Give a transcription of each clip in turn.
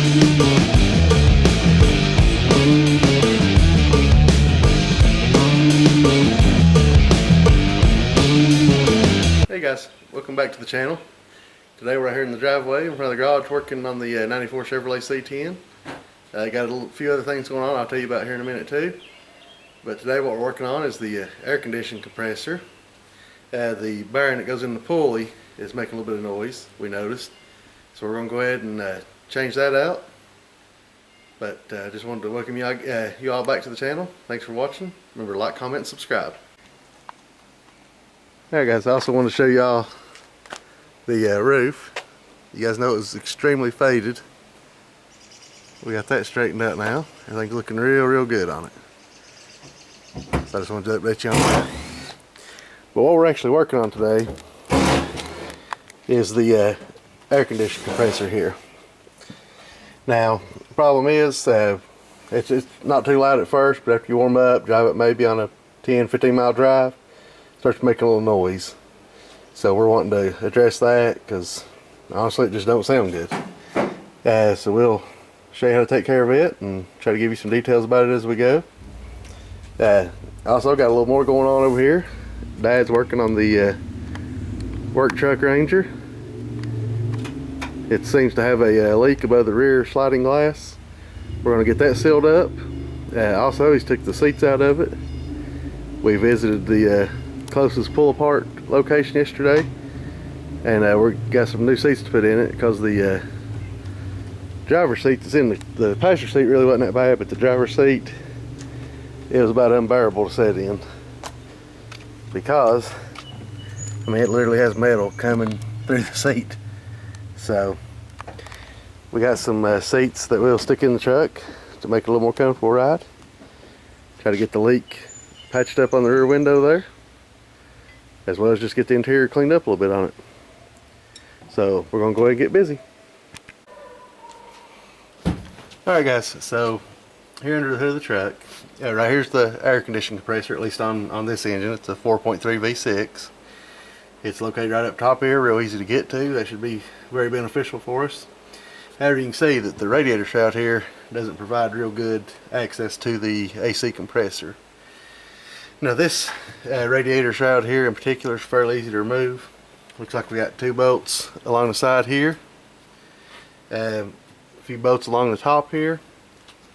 Hey guys, welcome back to the channel. Today we're out here in the driveway in front of the garage working on the 94 Chevrolet C10. Got a few other things going on I'll tell you about here in a minute too. But today what we're working on is the air conditioning compressor. The bearing that goes in the pulley is making a little bit of noise, we noticed. So we're going to go ahead and change that out. But I just wanted to welcome you all back to the channel. Thanks for watching. Remember to like, comment, and subscribe. Alright guys, I also want to show y'all the roof. You guys know it was extremely faded. We got that straightened out now. Everything's looking real good on it. So I just wanted to update you on that. But what we're actually working on today is the air conditioning compressor here. Now, the problem is it's not too loud at first, but after you warm up, drive it maybe on a 10-15 mile drive, starts making a little noise. So we're wanting to address that because honestly it just don't sound good. So we'll show you how to take care of it and try to give you some details about it as we go. Also got a little more going on over here. Dad's working on the work truck Ranger. It seems to have a leak above the rear sliding glass. We're going to get that sealed up. Also he's took the seats out of it. We visited the closest pull apart location yesterday, and we got some new seats to put in it because the driver's seat that's in the passenger seat really wasn't that bad, but the driver's seat, it was about unbearable to sit in because I mean it literally has metal coming through the seat. So we got some seats that we'll stick in the truck to make it a little more comfortable ride. Try to get the leak patched up on the rear window there, as well as just get the interior cleaned up a little bit on it. So we're going to go ahead and get busy. Alright guys, so here under the hood of the truck, right here's the air conditioning compressor, at least on this engine. It's a 4.3 V6. It's located right up top here, real easy to get to. That should be very beneficial for us. However, you can see that the radiator shroud here doesn't provide real good access to the AC compressor. Now this radiator shroud here in particular is fairly easy to remove. Looks like we got 2 bolts along the side here, a few bolts along the top here,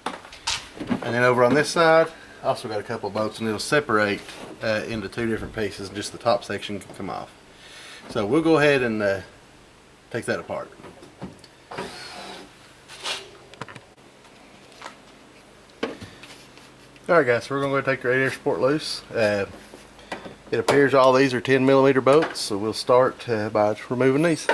and then over on this side also got a couple of bolts, and it'll separate into 2 different pieces, and just the top section can come off. So we'll go ahead and take that apart. Alright guys, so we're going to go take the radiator support loose. It appears all these are 10mm bolts, so we'll start by removing these.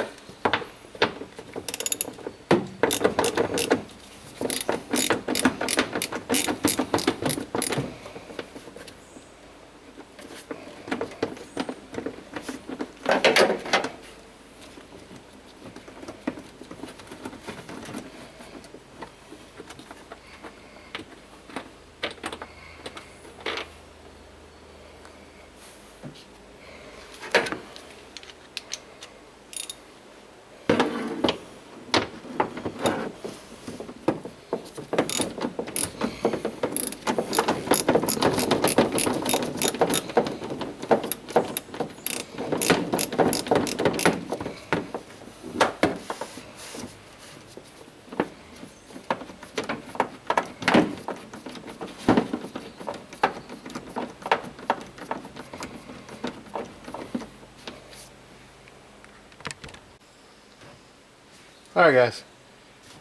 Alright guys,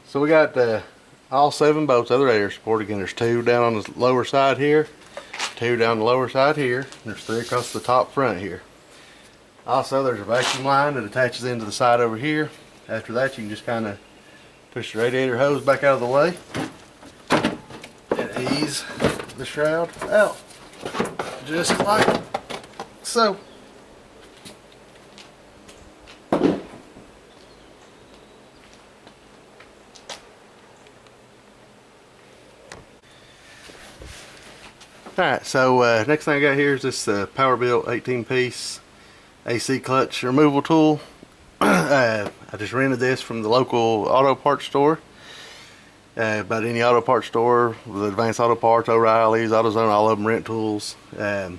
so we got all 7 bolts of the radiator support. Again, there's 2 down on the lower side here, 2 down the lower side here, and there's 3 across the top front here. Also there's a vacuum line that attaches into the side over here. After that you can just kind of push the radiator hose back out of the way and ease the shroud out, just like so. Alright, so next thing I got here is this Powerbuilt 18-piece AC clutch removal tool. I just rented this from the local auto parts store. about any auto parts store, the Advanced Auto Parts, O'Reilly's, AutoZone, all of them rent tools. So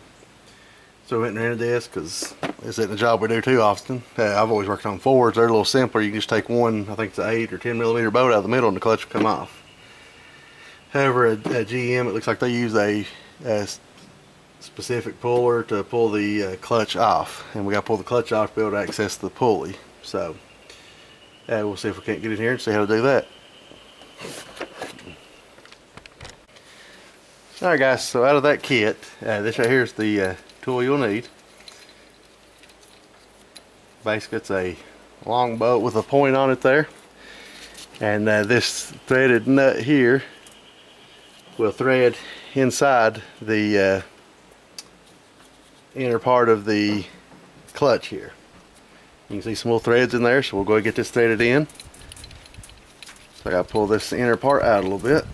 we went and rented this because this isn't a job we do too often. I've always worked on Fords. They're a little simpler. You can just take one, I think it's an 8 or 10 millimeter bolt out of the middle and the clutch will come off. However, at GM, it looks like they use a specific puller to pull the clutch off, and we got to pull the clutch off to be able to access the pulley. So we'll see if we can't get in here and see how to do that. Alright guys, so out of that kit, this right here is the tool you'll need. Basically it's a long bolt with a point on it there, and this threaded nut here will thread inside the inner part of the clutch here. You can see some little threads in there, so we'll go ahead and get this threaded in. So I gotta pull this inner part out a little bit.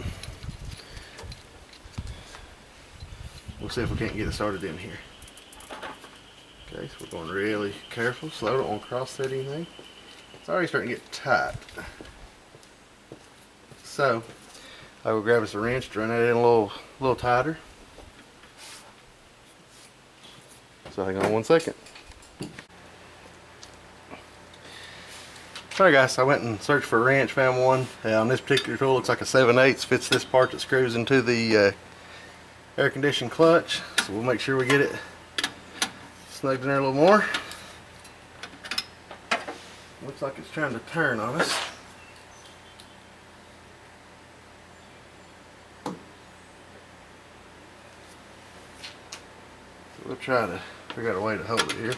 We'll see if we can't get it started in here. Okay, so we're going really careful, slow, don't want to cross thread anything. It's already starting to get tight. So I will grab us a wrench to run that in a little tighter. So hang on one second. Alright guys, so I went and searched for a wrench, found one. On this particular tool, looks like a 7/8, fits this part that screws into the air conditioned clutch. So we'll make sure we get it snugged in there a little more. Looks like it's trying to turn on us. So we'll try to figure out a way to hold it here.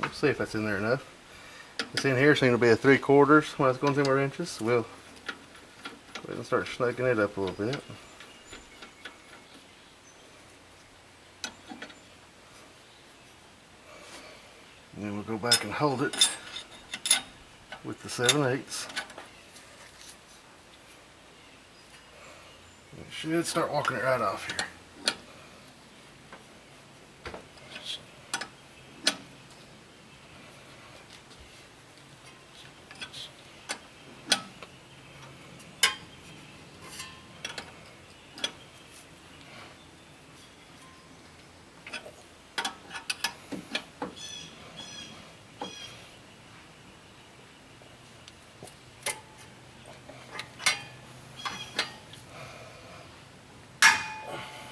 Let's see if that's in there enough. This in here seemed to be a 3/4 when I was going through my wrenches. So we'll go ahead and start snagging it up a little bit. And then we'll go back and hold it with the 7/8. It should start walking it right off here.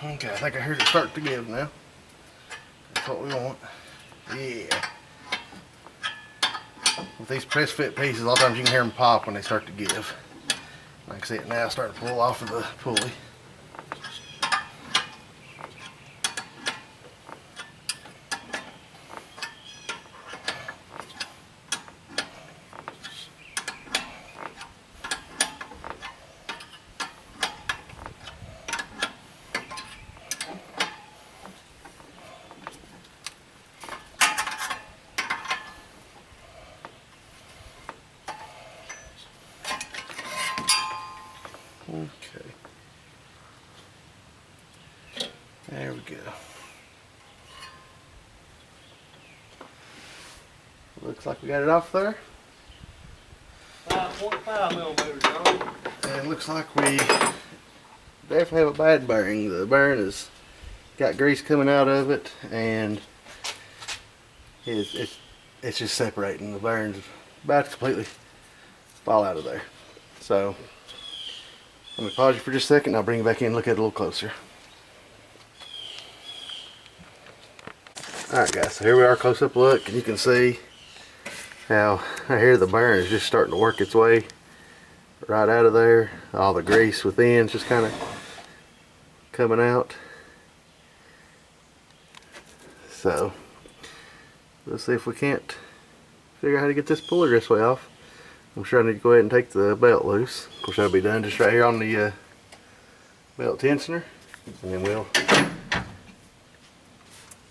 Okay, I think I heard it start to give now. That's what we want. Yeah. With these press fit pieces, a lot of times you can hear them pop when they start to give. I can see it now starting to pull off of the pulley. Okay. There we go. Looks like we got it off there. 5.5 millimeters on it. And it looks like we definitely have a bad bearing. The bearing has got grease coming out of it, and it's just separating. The bearing's about to completely fall out of there. So let me pause you for just a second and I'll bring you back in and look at it a little closer. Alright guys, so here we are, close up look, and you can see how right here the bearing is just starting to work its way right out of there. All the grease within is just kind of coming out. So let's see if we can't figure out how to get this puller this way off. I'm sure I need to go ahead and take the belt loose. Of course, that'll be done just right here on the belt tensioner, and then we'll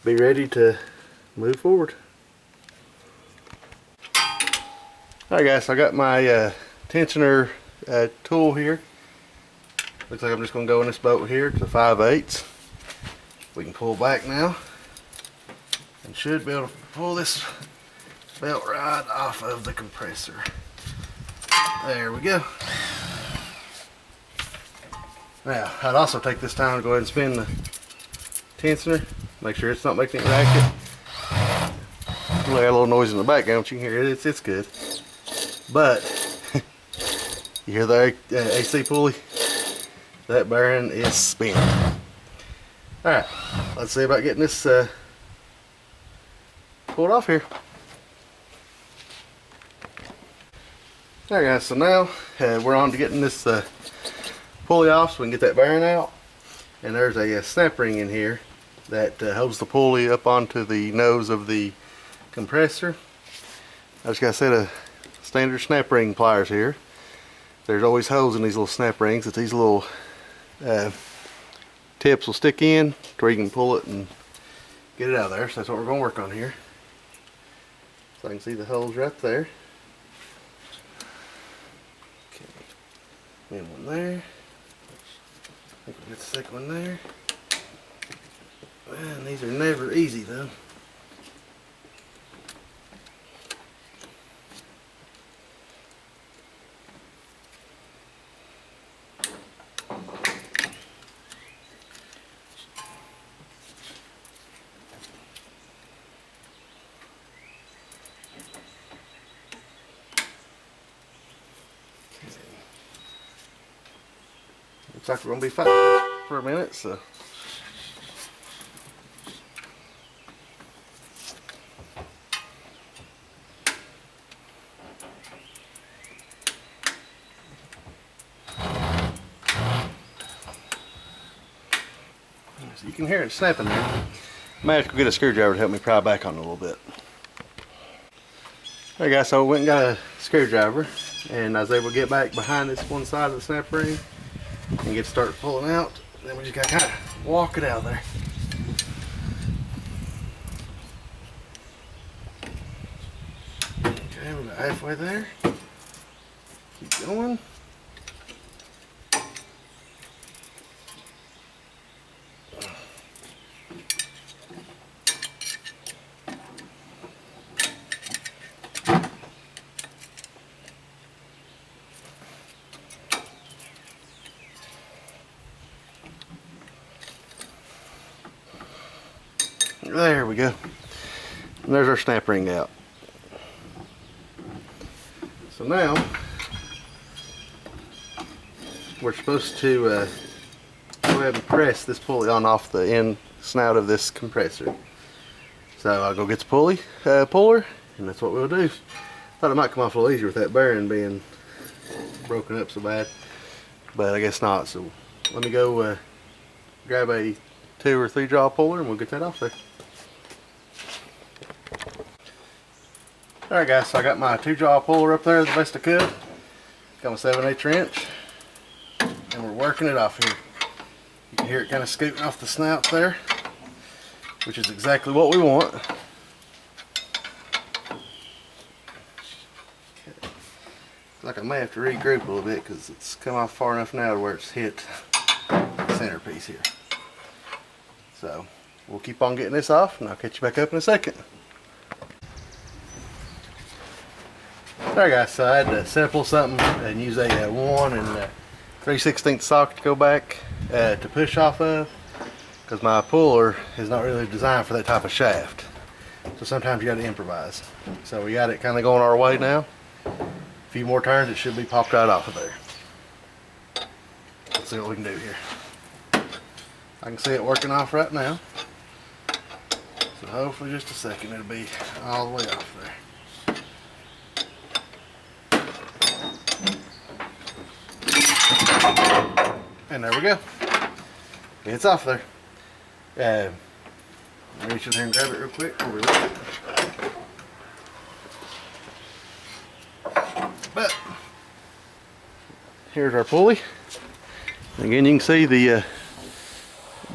be ready to move forward. Alright guys, so I got my tensioner tool here. Looks like I'm just going to go in this boat here to 5/8. We can pull back now and should be able to pull this belt right off of the compressor. There we go. Now, I'd also take this time to go ahead and spin the tensioner. Make sure it's not making it racket. You hear a little noise in the background, but you can hear it. It's good. But you hear the AC pulley? That bearing is spinning. All right, let's see about getting this pulled off here. Alright guys, so now we're on to getting this pulley off so we can get that bearing out. And there's a snap ring in here that holds the pulley up onto the nose of the compressor. I just got a set of standard snap ring pliers here. There's always holes in these little snap rings that these little tips will stick in to where you can pull it and get it out of there. So that's what we're going to work on here. So I can see the holes right there. Okay, one there. I think we'll get the second one there. Man, these are never easy though. Looks like we're going to be fighting for a minute, so. So you can hear it snapping there. I might have to go get a screwdriver to help me pry back on it a little bit. Alright guys, so I went and got a screwdriver and I was able to get back behind this one side of the snap ring and get started pulling out. Then we just got to kind of walk it out of there. Okay, we're about halfway there. Keep going. There we go. And there's our snap ring out. So now we're supposed to go ahead and press this pulley on off the end snout of this compressor. So I'll go get the pulley puller, and that's what we'll do. Thought it might come off a little easier with that bearing being broken up so bad, but I guess not. So let me go grab a 2 or 3 jaw puller and we'll get that off there. Alright guys, so I got my 2 jaw puller up there the best I could. Got my 7/8 wrench and we're working it off here. You can hear it kind of scooting off the snout there, which is exactly what we want. Okay. Like I may have to regroup a little bit because it's come off far enough now to where it's hit the centerpiece here. So we'll keep on getting this off and I'll catch you back up in a second. Alright guys, so I had to set up a little something and use a 1 3/16 socket to go back to push off of, because my puller is not really designed for that type of shaft. So sometimes you got to improvise. So we got it kind of going our way now. A few more turns, it should be popped right off of there. Let's see what we can do here. I can see it working off right now. So hopefully just a second it'll be all the way off there. And there we go. It's off there. Let me reach in here and grab it real quick before we leave it. But here's our pulley. Again, you can see the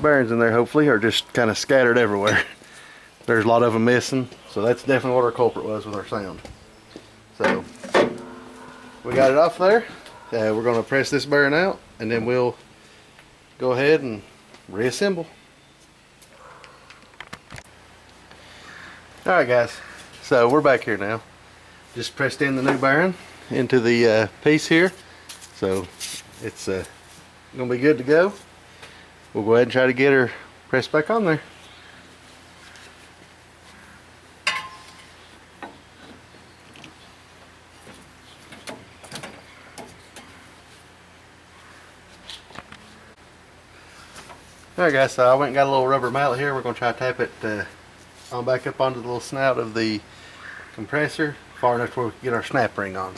bearings in there hopefully are just kind of scattered everywhere. There's a lot of them missing, so that's definitely what our culprit was with our sound. So we got it off there. We're going to press this bearing out and then we'll go ahead and reassemble. Alright guys, so we're back here now. Just pressed in the new bearing into the piece here. So it's gonna be good to go. We'll go ahead and try to get her pressed back on there. Alright guys, so I went and got a little rubber mallet here. We're going to try to tap it on back up onto the little snout of the compressor, far enough where we can get our snap ring on.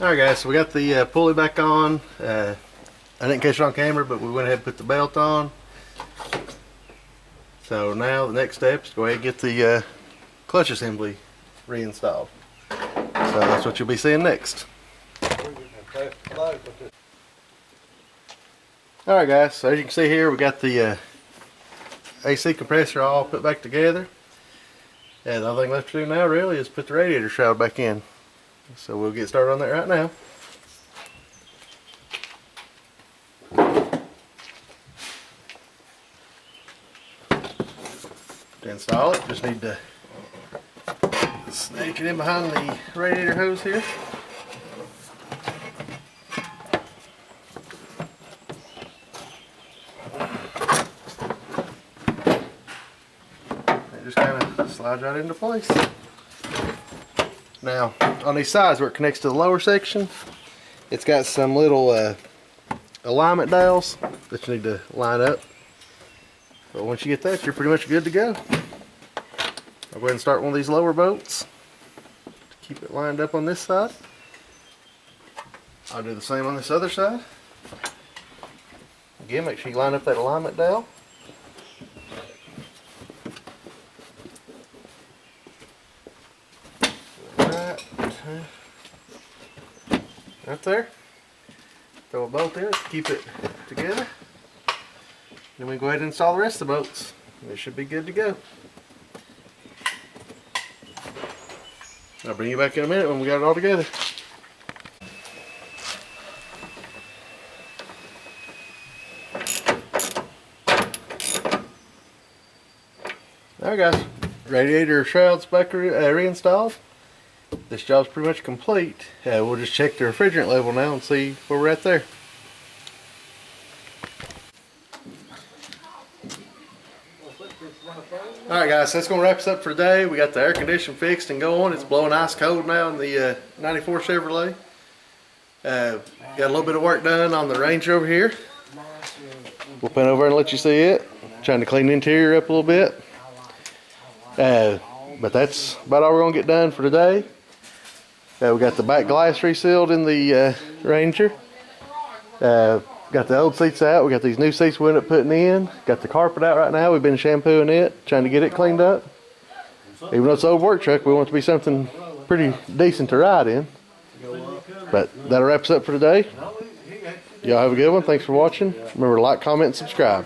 Alright guys, so we got the pulley back on. I didn't catch it on camera, but we went ahead and put the belt on. So now the next step is to go ahead and get the clutch assembly reinstalled. So that's what you'll be seeing next. Alright guys, so as you can see here, we got the AC compressor all put back together. And the only thing left to do now really is put the radiator shroud back in. So we'll get started on that right now. To install it, just need to snake it in behind the radiator hose here. It just kind of slides right into place. Now, on these sides where it connects to the lower section, it's got some little alignment dials that you need to line up. But once you get that, you're pretty much good to go. I'll go ahead and start one of these lower bolts to keep it lined up on this side. I'll do the same on this other side. Again, make sure you line up that alignment dial. Right there. Throw a bolt in it to keep it together. Then we go ahead and install the rest of the bolts. They should be good to go. I'll bring you back in a minute when we got it all together. Alright guys, radiator shrouds back reinstalled. This job's pretty much complete. We'll just check the refrigerant level now and see where we're at there. Alright guys, so that's going to wrap us up for today. We got the air conditioner fixed and going. It's blowing ice cold now in the 94 Chevrolet. Got a little bit of work done on the Range over here. We'll pan over and let you see it. Trying to clean the interior up a little bit. But that's about all we're going to get done for today. We got the back glass resealed in the Ranger. Got the old seats out. We got these new seats we ended up putting in. Got the carpet out right now. We've been shampooing it, trying to get it cleaned up. Even though it's an old work truck, we want it to be something pretty decent to ride in. But that'll wrap us up for today. Y'all have a good one. Thanks for watching. Remember to like, comment, and subscribe.